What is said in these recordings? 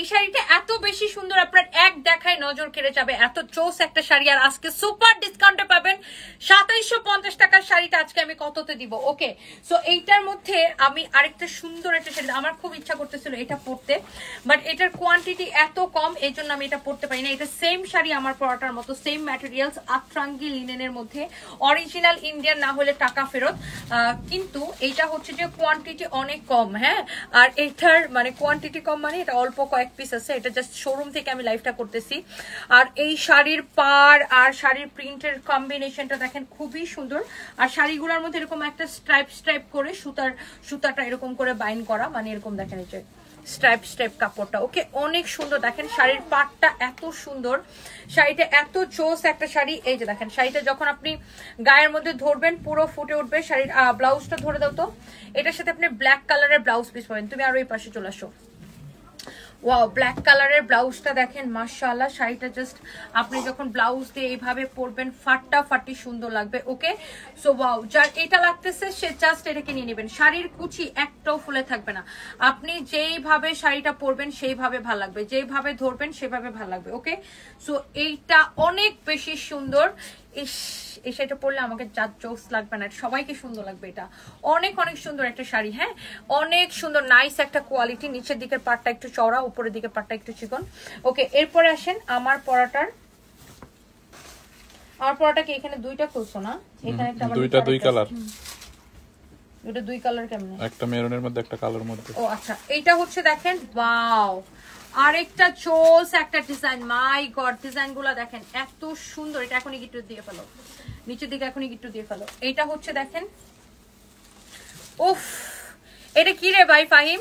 এই শাড়িটা এত বেশি সুন্দর, আপনার এক দেখায় নজর কেড়ে যাবে, এত চোস একটা শাড়ি। আর আজকে সুপার ডিসকাউন্টে পাবেন 2750 টাকার শাড়িটা আজকে আমি কততে দিব। ওকে, সো এইটার মধ্যে আমি আরেকটা সুন্দর একটা শাড়ি, আমার খুব ইচ্ছা করতেছিল এটা পরতে, বাট এটার কোয়ান্টিটি এত কম, এই জন্য আমি এটা পরতে পারি না। এটা সেম শাড়ি আমার পরাটার মতো, সেম ম্যাটেরিয়ালস, আতরাঙ্গি লিনেনের মধ্যে, অরিজিনাল ইন্ডিয়ান, না হলে টাকা ফেরত। কিন্তু এইটা হচ্ছে যে কোয়ান্টিটি অনেক কম, হ্যাঁ, আর এটার মানে কোয়ান্টিটি কম মানে এটা অল্প কয়েক পিস আছে, এটা জাস্ট শোরুম থেকে আমি লাইভটা করতেছি। আর এই শাড়ির পার আর শাড়ির প্রিন্টের কম্বিনেশনটা দেখেন খুবই সুন্দর। আর শাড়িগুলোর মধ্যে এরকম একটা স্ট্রাইপ করে সুতাটা এরকম করে বাইন্ড করা, মানে এরকম দেখেন এই যে স্ট্রাইপ কাপড়টা। ওকে, অনেক সুন্দর। দেখেন শাড়ির পাটটা এত সুন্দর, শাড়িটা এত চোস একটা শাড়ি। এই যে দেখেন শাড়িটা যখন আপনি গায়ের মধ্যে ধরবেন পুরো ফুটে উঠবে। শাড়ির ব্লাউজটা ধরে দাও তো, এটার সাথে আপনি ব্ল্যাক কালারের ব্লাউজ পিস পাবেন। তুমি আরো এই পাশে চলে আসো। ওয়াও, ব্ল্যাক কালারের ব্লাউজটা দেখেন, মাশাআল্লাহ। শাড়িটা জাস্ট আপনি যখন ব্লাউজ দিয়ে এইভাবে পরবেন ফাটাফাটি সুন্দর লাগবে। ওকে, সো ওয়াও, যার এটা লাগতেছে সে জাস্ট এটাকে নিয়ে নেবেন। শাড়ির কুচি একটাও ফুলে থাকবে না, আপনি যেইভাবে শাড়িটা পরবেন সেইভাবে ভালো লাগবে, যেইভাবে ধরবেন সেভাবে ভালো লাগবে। ওকে, সো এইটা অনেক বেশি সুন্দর। এই শাড়িটা পরলে আমাকে যা জোস লাগবে না, সবাইকে সুন্দর লাগবে। এটা অনেক অনেক সুন্দর একটা শাড়ি, হ্যাঁ, অনেক সুন্দর, নাইস একটা কোয়ালিটি। নিচের দিকের পাটটা একটু চওড়া, উপরের দিকের পাটটা একটু চিকন। ওকে, এরপরে আসেন আমার পরাটা কি এখানে দুইটা খুলছো না? এখানে একটা দুই কালার, দুটো দুই কালার কেমনে? একটা মেরুনের মধ্যে একটা কালোর মধ্যে। ও আচ্ছা, এইটা হচ্ছে দেখেন, ওয়াও, আরেকটা চোস একটা ডিজাইন। মাই গড, ডিজাইন গুলা দেখেন এত সুন্দর। এটা এখনই গিট্টু দিয়ে ফেলো, নিচের দিকে এখনই গিট্টু দিয়ে ফেলো। এইটা হচ্ছে দেখেন, উফ, এটা কি রে ভাই ফাহিম,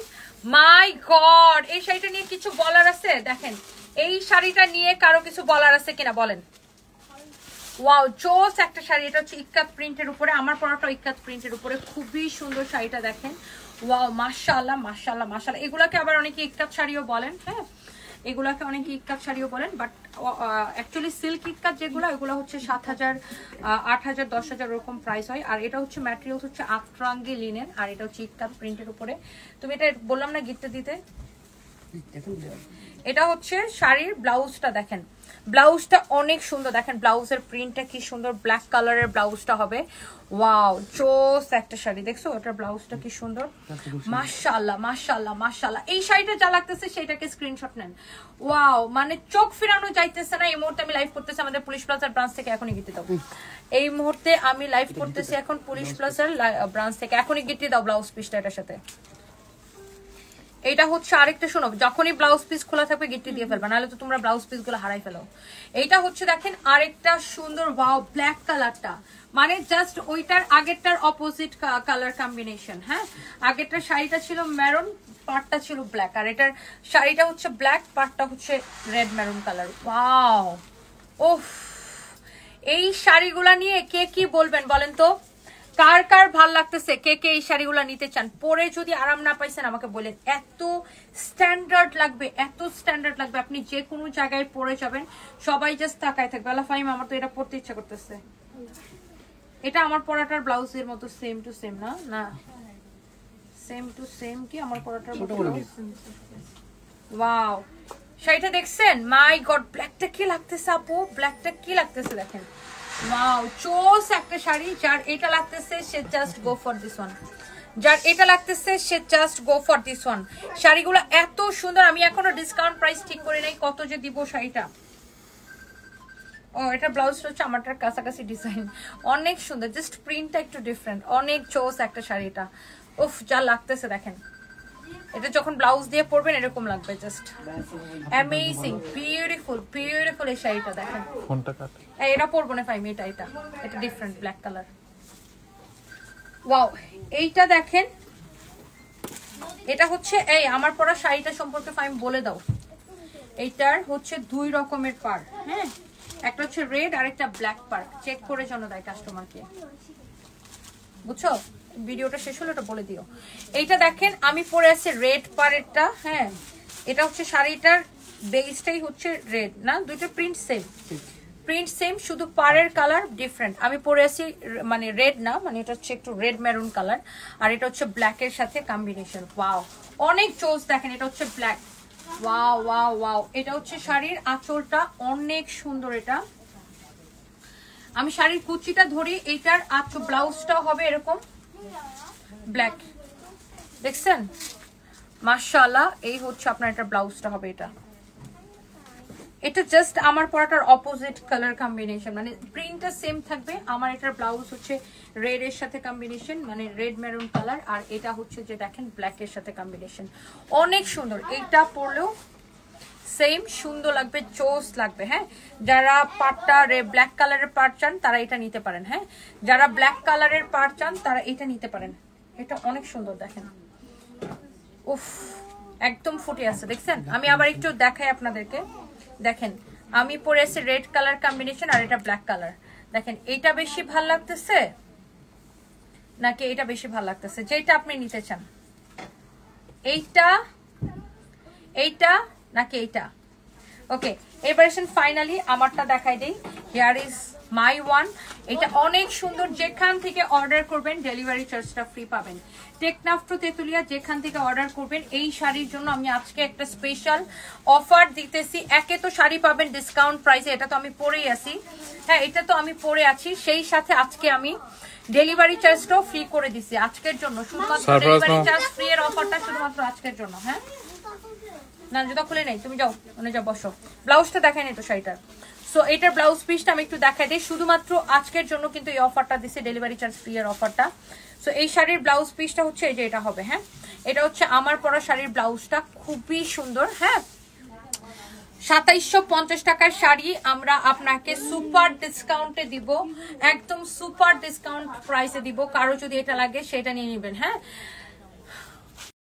মাই গড, এই শাড়িটা নিয়ে কিছু বলার আছে? দেখেন এই শাড়িটা নিয়ে কারো কিছু বলার আছে কিনা বলেন? ওয়াও, জোস একটা শাড়ি। এটা হচ্ছে ইক্কাত প্রিন্টের উপরে, আমার পরাটা ইক্কাত প্রিন্টের উপরে, খুবই সুন্দর শাড়িটা দেখেন। ওয়াও, মাশাআল্লাহ মাশাআল্লাহ মাশাআল্লাহ। এগুলাকে আবার অনেকে ইক্কাত শাড়িও বলেন, হ্যাঁ, এগুলাকে অনেকে ইক্কাত শাড়িও বলেন, বাট অ্যাকচুয়ালি সিল্ক ইক্কাত যেগুলো, এগুলো হচ্ছে 7000, 8000, 10000 এরকম প্রাইস হয়। আর এটা হচ্ছে ম্যাটেরিয়ালস হচ্ছে আতরাঙ্গি লিনেন, আর এটা হচ্ছে ইক্কাত প্রিন্টের উপরে। তুমি এটা বললাম না গিফট দিতে। এটা হচ্ছে শাড়ির ব্লাউজটা দেখেন, ব্লাউজটা অনেক সুন্দর। দেখেন ব্লাউজের প্রিন্টটা কি সুন্দর, ব্ল্যাক কালারের ব্লাউজটা হবে। ওয়াও, চোস একটা শাড়ি, দেখছো ওটার ব্লাউজটা কি সুন্দর, মাশাআল্লাহ মাশাআল্লাহ মাশাআল্লাহ। এই শাড়িটা যা লাগতেছে সেটাকে স্ক্রিনশট নেন। ওয়াও, মানে চোখ ফিরানো যাইতেছে না। এই মুহূর্তে আমি লাইভ করতেছি আমাদের পুলিশ প্লাজার ব্রাঞ্চ থেকে, এখনই গিফট দাও। এই মুহূর্তে আমি লাইভ করতেছি এখন পুলিশ প্লাজার ব্রাঞ্চ থেকে, এখনই গিফট দাও ব্লাউজ পিসটা এটার সাথে। এইটা হচ্ছে আরেকটা, শোনো, যখনই ব্লাউজ পিস খোলা থাকবে গিফট দিয়ে ফেলবা, নাহলে তো তোমরা ব্লাউজ পিস গুলো হারাই ফেলো। এইটা হচ্ছে দেখেন আরেকটা সুন্দর, ওয়াও, ব্ল্যাক কালারটা, মানে জাস্ট ওইটার আগেরটার অপোজিট কালার কম্বিনেশন। হ্যাঁ, আগেরটার শাড়িটা ছিল মেরুন, পাটটা ছিল ব্ল্যাক, আর এটার শাড়িটা হচ্ছে ব্ল্যাক, পাটটা হচ্ছে রেড মেরুন কালার। ওয়াও, ওফ, এই শাড়িগুলা নিয়ে কে কি বলবেন বলেন তো? কার কার ভাল লাগতেছে, কে কে এই শাড়িগুলো নিতে চান? পরে যদি আরাম না পাইছেন আমাকে বলেন। এত স্ট্যান্ডার্ড লাগবে, এত স্ট্যান্ডার্ড লাগবে, আপনি যে কোনো জায়গায় পরে যাবেন সবাই জাস্ট তাকায় থাকবে। আল্লাহ ফাহিম, আমার তো এটা পরতে ইচ্ছা করতেছে। এটা আমার পরাটার ব্লাউজের মতো সেম টু সেম, না না সেম টু সেম কি আমার পরাটার মতো? ওয়াও, শাড়িটা দেখছেন? মাই গড, ব্ল্যাকটা কি লাগতেছে আপু, ব্ল্যাকটা কি লাগতেছে দেখেন। ওয়াও, চোস একটা শাড়ি। যার এটা লাগতেছে সে just go for this one, যার এটা লাগতেছে সে just go for this one. শাড়িগুলো এত সুন্দর, আমি এখনো ডিসকাউন্ট প্রাইস ঠিক করে নাই কত যে দিব শাড়িটা। ও, এটা ব্লাউজটা হচ্ছে আমারটার কাছাকাছি ডিজাইন, অনেক সুন্দর, জাস্ট প্রিন্টটা একটু ডিফারেন্ট, অনেক চোস একটা শাড়িটা। উফ, যা লাগতেছে দেখেন, এটা যখন ব্লাউজ দিয়ে পরবেন এরকম লাগবে, জাস্ট অ্যামেজিং, বিউটিফুল বিউটিফুল। এই শাড়িটা দেখেন, ফোনটা কাট, এটা পরবো না ফাইম, এটা এটা এটা ডিফারেন্ট ব্ল্যাক কালার। ওয়াও, এইটা দেখেন, এটা হচ্ছে এই আমার পরা শাড়িটা সম্পর্কে ফাইম বলে দাও। এইটার হচ্ছে দুই রকমের পার, হ্যাঁ, একটা হচ্ছে রেড আর একটা ব্ল্যাক পার, চেক করে জন্য দেয় কাস্টমারকে, বুঝছো? ভিডিওটা শেষ হলে ওটা বলে দিও। এইটা দেখেন আমি পরে আছি রেড পারেরটা, হ্যাঁ, এটা হচ্ছে শাড়িটার বেসটাই হচ্ছে রেড, না দুইটা প্রিন্ট সেম, প্রিন্ট সেম, শুধু পারের কালার ডিফারেন্ট। আমি পরে আছি মানে রেড না, মানে এটা হচ্ছে একটু রেড মেরুন কালার, আর এটা হচ্ছে ব্ল্যাকের সাথে কম্বিনেশন। ওয়াও, অনেক চোজ দেখেন, এটা হচ্ছে ব্ল্যাক, ওয়াও ওয়াও ওয়াও, এটা হচ্ছে শাড়ির আঁচলটা, অনেক সুন্দর। এটা আমি শাড়ির কুচিটা ধরি, এইটার আঁচল ব্লাউজটা হবে এরকম ব্ল্যাক, দেখছেন? মাশাআল্লাহ, এই হচ্ছে আপনার এটা ব্লাউজটা হবে। এটা জাস্ট আমার পরাটার অপোজিট কালার কম্বিনেশন, মানে প্রিন্টটা সেম থাকবে। আমার এটার ব্লাউজ হচ্ছে রেড এর সাথে কম্বিনেশন, মানে রেড মেরুন কালার, আর এটা হচ্ছে যে দেখেন ব্ল্যাক এর সাথে কম্বিনেশন, অনেক সুন্দর। এইটা পরলেও সেম সুন্দর লাগবে, চোস লাগবে। হ্যাঁ, যারা পাটটা ব্ল্যাক কালারের পাট চান তারা এটা নিতে পারেন। হ্যাঁ, যারা ব্ল্যাক কালারের পাট চান তারা এটা নিতে পারেন। এটা অনেক সুন্দর, দেখেন উফ, একদম ফুটে আছে, দেখছেন? আমি আবার একটু দেখাই আপনাদেরকে, দেখেন আমি পরে আছি রেড কালার কম্বিনেশন, আর এটা ব্ল্যাক কালার। দেখেন এইটা বেশি ভাল লাগতেছে নাকি এটা বেশি ভাল লাগতেছে, যেটা আপনি নিতে চান, এইটা এইটা নাকি এইটা? ওকে, এবার ফাইনালি আমারটা দেখাই দেই। Here is my one. এটা অনেক সুন্দর, যেখান থেকে অর্ডার করবেন ডেলিভারি চার্জটা ফ্রি পাবেন। টেকনাফ টু তেতুলিয়া যেখান থেকে অর্ডার করবেন, এই শাড়ির জন্য আমি আজকে একটা স্পেশাল অফার দিতেছি। একে তো শাড়ি পাবেন ডিসকাউন্ট প্রাইসে, এটা তো আমি পরেই আছি। হ্যাঁ, এটা তো আমি পরে আছি, সেই সাথে আজকে আমি ডেলিভারি চার্জটাও ফ্রি করে দিছি আজকের জন্য, শুধুমাত্র ডেলিভারি চার্জ ফ্রি এর অফারটা শুধুমাত্র আজকের জন্য। হ্যাঁ, না জুতা খুলে নেই, তুমি যাও, মানে যাও বসো। ব্লাউজটা দেখাই নাই তো শাড়িটার। সো এটার ব্লাউজ পিসটা আমি একটু দেখাই দিই, শুধুমাত্র আজকের জন্য কিন্তু এই অফারটা দিছে, ডেলিভারি চার্জ ফ্রি এর অফারটা। সো এই শাড়ির ব্লাউজ পিসটা হচ্ছে এই যে এটা হবে। হ্যাঁ, এটা হচ্ছে আমার পরা শাড়ির ব্লাউজটা, খুবই সুন্দর। হ্যাঁ, 2750 টাকার শাড়ি আমরা আপনাকে সুপার ডিসকাউন্টে দিব, একদম সুপার ডিসকাউন্ট প্রাইসে দিব। কারো যদি এটা লাগে সেটা নিয়ে নেবেন। হ্যাঁ,